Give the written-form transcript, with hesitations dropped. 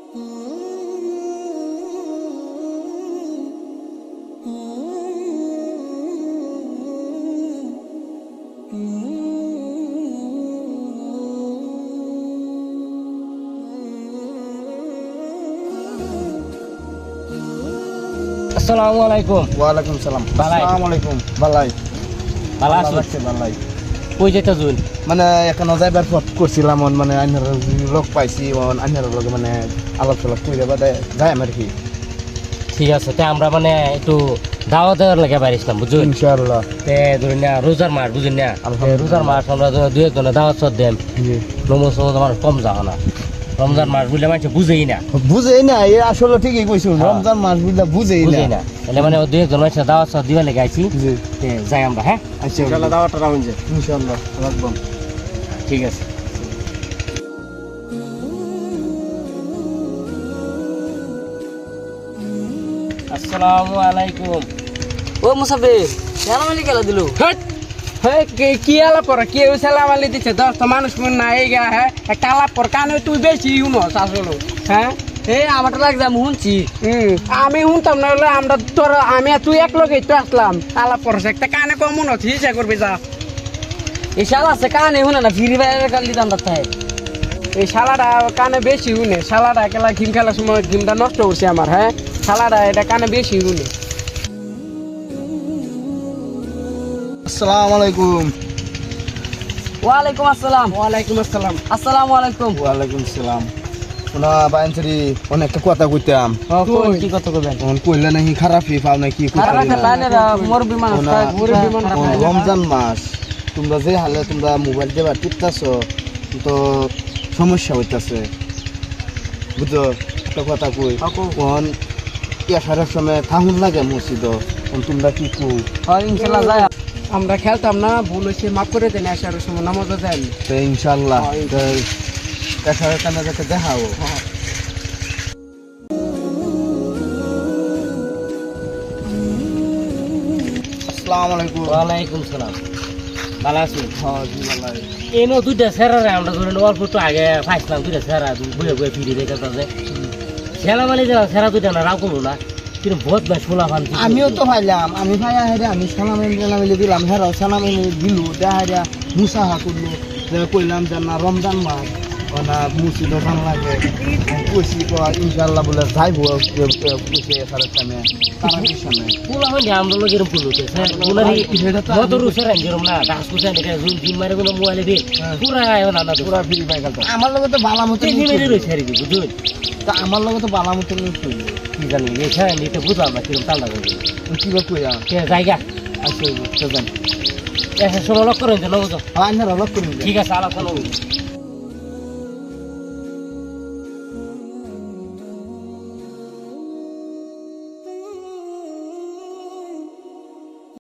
আসসালামু আলাইকুম। ওয়ালাইকুম সালাম। বালাই। আসসালামু আলাইকুম। বালাই। ভালো ভালো আছি। লাগছে বালাই। কই যেতে জুন? মানে এখানে যাইবার পথ করছিলাম মানে আইনার লোক পাইছি আইনার লগে মানে আলাপ সালাপ করে বাদে যাই আমার কি। ঠিক আছে, তে আমরা মানে একটু দাওয়া দেওয়ার লাগে বাইরেছিলাম বুঝুন। ইনশাআল্লাহ। তে ধরুন না রোজার মাস বুঝুন না, আলহামদুলিল্লাহ। রোজার মাস আমরা দুই একজনে দাওয়াত সদ দেন, জি। নমজ আমার কম যাওয়া না। রমজান মাস বুঝলে মানুষ বুঝেই না, বুঝেই না, এ আসলে ঠিকই কইছো, হ্যাঁ। রমজান মাস বুঝলা বুঝেই বুঝেই না। না, তাহলে মানে দুই একজন মানুষ দাওয়াত সদ দিবার লেগে আইছি। জি। তে যাই আমরা, হ্যাঁ আচ্ছা ইনশাআল্লাহ দাওয়াতটা রাখুন যে। ইনশাআল্লাহ রাখবাম। ঠিক আছে। আসসালামু আলাইকুম। ও মুসাফির সালাম আলি কেলা দিলু কি আলাপ করা কেউ সালাম আলি দিচ্ছে 10টা মানুষ মন না এই গা হ্যাঁ একটা আলাপ কর কানে তুই বেশি ইউনস আসলে হ্যাঁ এই আমারটা লাগছে আমি শুনছি আমি শুনতাম না হলে আমরা তোর আমি আর তুই এক লগেই তো আসলাম আলাপ করছে একটা কানে কম মনে হচ্ছে ইচ্ছা করবি যা এই শালা আছে কানে শুনে না ফ্রি ফায়ারের কাল দিতাম তার তাই এই শালাটা কানে বেশি শুনে শালাটা খেলা গেম খেলার সময় গেমটা নষ্ট করছে আমার হ্যাঁ শালাটা এটা কানে বেশি শুনে আসসালামু আলাইকুম। ওয়ালাইকুম আসসালাম। ওয়ালাইকুম আসসালাম আসসালামু আলাইকুম। ওয়ালাইকুম সালাম। শোনা বাইনসরি অনেকটা কথা কইতাম, কোন কি কথা কইবেন? তখন কইলে নাকি খারাপই পাও নাকি খারাপ একটা লাইনেরা মুরব্বি মানুষ না, মুরব্বি মানুষ রমজান মাস তোমরা যে হালে তোমরা মোবাইল দিয়ে টিপতেছ তো সমস্যা হইতাছে বুঝছো। একটা কথা কই, কোন এসারের সময় থাকুন লাগে মসজিদ, তোমরা কি কু হয় ইনশাআল্লাহ যায় আমরা খেলতাম না ভুল হয়েছে মাফ করে দেন আসার সময় নামাজও দেন তো ইনশাল্লাহ এসারের কানে যাতে দেখাও। আসসালামু আলাইকুম। ওয়ালাইকুম সালাম। ভালো আছি? হ্যাঁ জি ভালো। এনো দুইটা স্যারারে আমরা ধরেন অল্প একটু আগে পাইছিলাম, দুইটা স্যারা বয়ে বয়ে ফিরে দেখে তাদের সেলামালি যারা স্যারা দুইটা না রাও করলো না, কিন্তু বহুত না শোলা ফান। আমিও তো পাইলাম, আমি ভাইয়া হেরে আমি সালামি দিলাম, হেরাও সালামি দিল, দেখা মুসাহা করলো, কইলাম যে না রমজান মাস না মুসিদ ভাল লাগে, কইছি ইনশাল্লাহ বলে যাইব কইছে এসারের সামনে তারাবির সামনে। পোলা হইনি আমরা লোক এরকম পুলুতে পোলারি মতর উসেরান যেরকম না গাছ কুচাই দেখে জিম মারে কোনো মোবাইলে দিয়ে পুরা না না পুরা ফ্রি পাই গেল। আমার লগে তো বালা মতো মেরে রয়েছে আর কি বুঝুন। তা আমার লগে তো বালা মতো নিয়ে কইল কি জানি এখানে এটা বুঝলাম না কিরকম তাল্লা করবে কিবা কইয়া জায়গা আচ্ছা তো জান এসে ষোলো লক্ষ রয়েছে নবজ। আইনার অলক করি। ঠিক আছে আলাপ